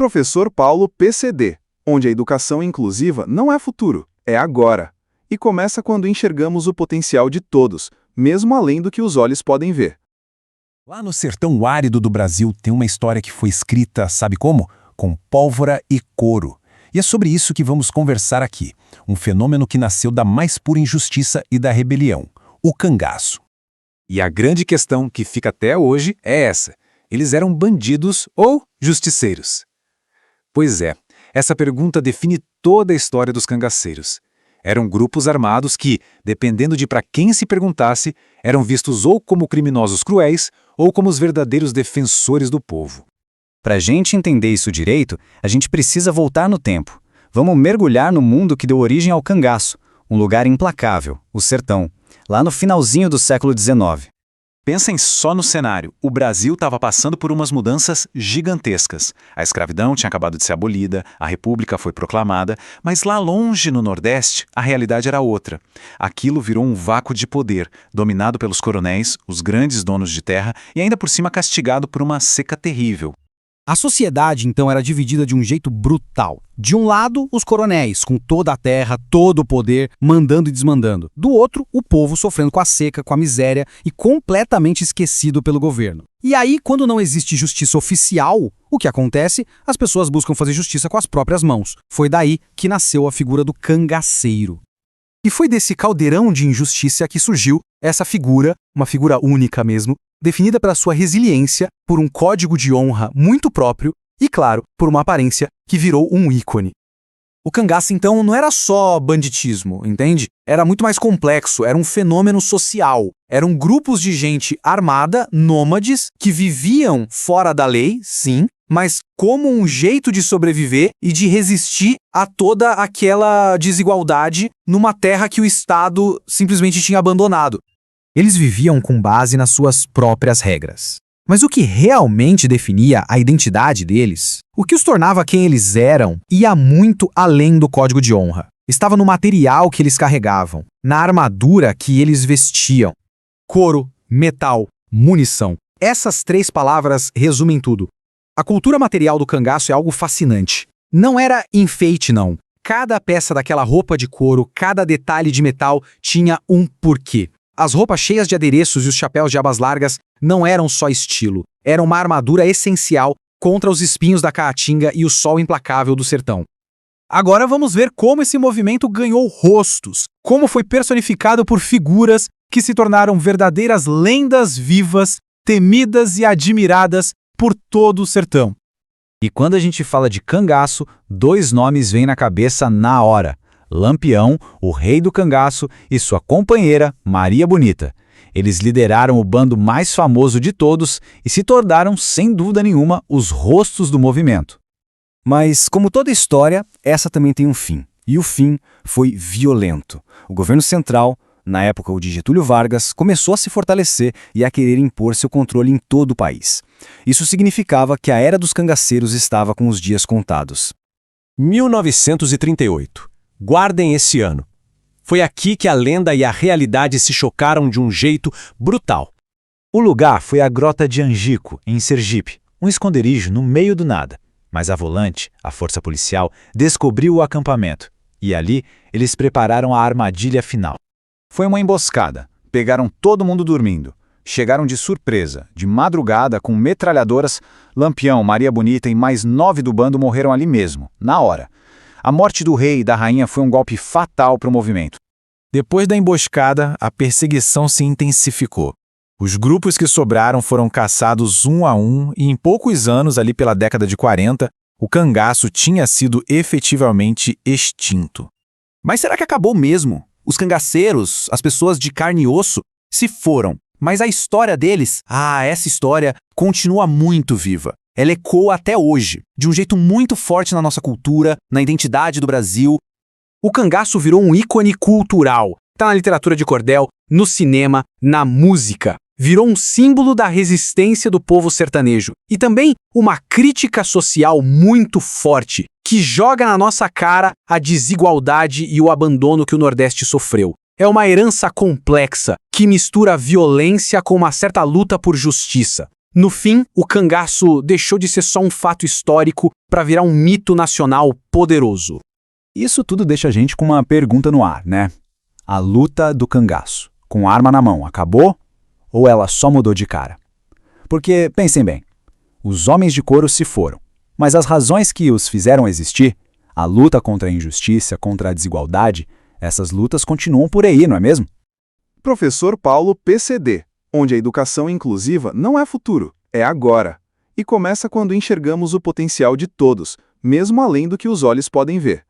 professor Paulo PCD, onde a educação inclusiva não é futuro, é agora. E começa quando enxergamos o potencial de todos, mesmo além do que os olhos podem ver. Lá no sertão árido do Brasil tem uma história que foi escrita, sabe como? Com pólvora e couro. E é sobre isso que vamos conversar aqui. Um fenômeno que nasceu da mais pura injustiça e da rebelião, o cangaço. E a grande questão que fica até hoje é essa. Eles eram bandidos ou justiceiros? Pois é, essa pergunta define toda a história dos cangaceiros. Eram grupos armados que, dependendo de para quem se perguntasse, eram vistos ou como criminosos cruéis ou como os verdadeiros defensores do povo. Para a gente entender isso direito, a gente precisa voltar no tempo. Vamos mergulhar no mundo que deu origem ao cangaço, um lugar implacável, o sertão, lá no finalzinho do século XIX. Pensem só no cenário. O Brasil estava passando por umas mudanças gigantescas. A escravidão tinha acabado de ser abolida, a República foi proclamada, mas lá longe no Nordeste, a realidade era outra. Aquilo virou um vácuo de poder, dominado pelos coronéis, os grandes donos de terra, e ainda por cima castigado por uma seca terrível. A sociedade, então, era dividida de um jeito brutal. De um lado, os coronéis, com toda a terra, todo o poder, mandando e desmandando. Do outro, o povo sofrendo com a seca, com a miséria e completamente esquecido pelo governo. E aí, quando não existe justiça oficial, o que acontece? As pessoas buscam fazer justiça com as próprias mãos. Foi daí que nasceu a figura do cangaceiro. E foi desse caldeirão de injustiça que surgiu essa figura, uma figura única mesmo, definida pela sua resiliência, por um código de honra muito próprio e, claro, por uma aparência que virou um ícone. O cangaço, então, não era só banditismo, entende? Era muito mais complexo, era um fenômeno social. Eram grupos de gente armada, nômades, que viviam fora da lei, sim, mas como um jeito de sobreviver e de resistir a toda aquela desigualdade numa terra que o Estado simplesmente tinha abandonado. Eles viviam com base nas suas próprias regras. Mas o que realmente definia a identidade deles, o que os tornava quem eles eram, ia muito além do código de honra. Estava no material que eles carregavam, na armadura que eles vestiam. Couro, metal, munição. Essas três palavras resumem tudo. A cultura material do cangaço é algo fascinante. Não era enfeite, não. Cada peça daquela roupa de couro, cada detalhe de metal tinha um porquê. As roupas cheias de adereços e os chapéus de abas largas não eram só estilo, era uma armadura essencial contra os espinhos da caatinga e o sol implacável do sertão. Agora vamos ver como esse movimento ganhou rostos, como foi personificado por figuras que se tornaram verdadeiras lendas vivas, temidas e admiradas por todo o sertão. E quando a gente fala de cangaço, dois nomes vêm na cabeça na hora. Lampião, o rei do cangaço, e sua companheira, Maria Bonita. Eles lideraram o bando mais famoso de todos e se tornaram, sem dúvida nenhuma, os rostos do movimento. Mas, como toda história, essa também tem um fim. E o fim foi violento. O governo central, na época o de Getúlio Vargas, começou a se fortalecer e a querer impor seu controle em todo o país. Isso significava que a era dos cangaceiros estava com os dias contados. 1938. Guardem esse ano. Foi aqui que a lenda e a realidade se chocaram de um jeito brutal. O lugar foi a Grota de Angico, em Sergipe, um esconderijo no meio do nada. Mas a Volante, a força policial, descobriu o acampamento. E ali, eles prepararam a armadilha final. Foi uma emboscada. Pegaram todo mundo dormindo. Chegaram de surpresa, de madrugada, com metralhadoras. Lampião, Maria Bonita e mais 9 do bando morreram ali mesmo, na hora. A morte do rei e da rainha foi um golpe fatal para o movimento. Depois da emboscada, a perseguição se intensificou. Os grupos que sobraram foram caçados um a um e em poucos anos, ali pela década de 40, o cangaço tinha sido efetivamente extinto. Mas será que acabou mesmo? Os cangaceiros, as pessoas de carne e osso, se foram. Mas a história deles, essa história continua muito viva. Ela ecoa até hoje, de um jeito muito forte na nossa cultura, na identidade do Brasil. O cangaço virou um ícone cultural. Está na literatura de cordel, no cinema, na música. Virou um símbolo da resistência do povo sertanejo. E também uma crítica social muito forte, que joga na nossa cara a desigualdade e o abandono que o Nordeste sofreu. É uma herança complexa, que mistura violência com uma certa luta por justiça. No fim, o cangaço deixou de ser só um fato histórico para virar um mito nacional poderoso. Isso tudo deixa a gente com uma pergunta no ar, né? A luta do cangaço, com arma na mão, acabou? Ou ela só mudou de cara? Porque, pensem bem, os homens de couro se foram, mas as razões que os fizeram existir, a luta contra a injustiça, contra a desigualdade, essas lutas continuam por aí, não é mesmo? Professor Paulo PCD, onde a educação inclusiva não é futuro, é agora. E começa quando enxergamos o potencial de todos, mesmo além do que os olhos podem ver.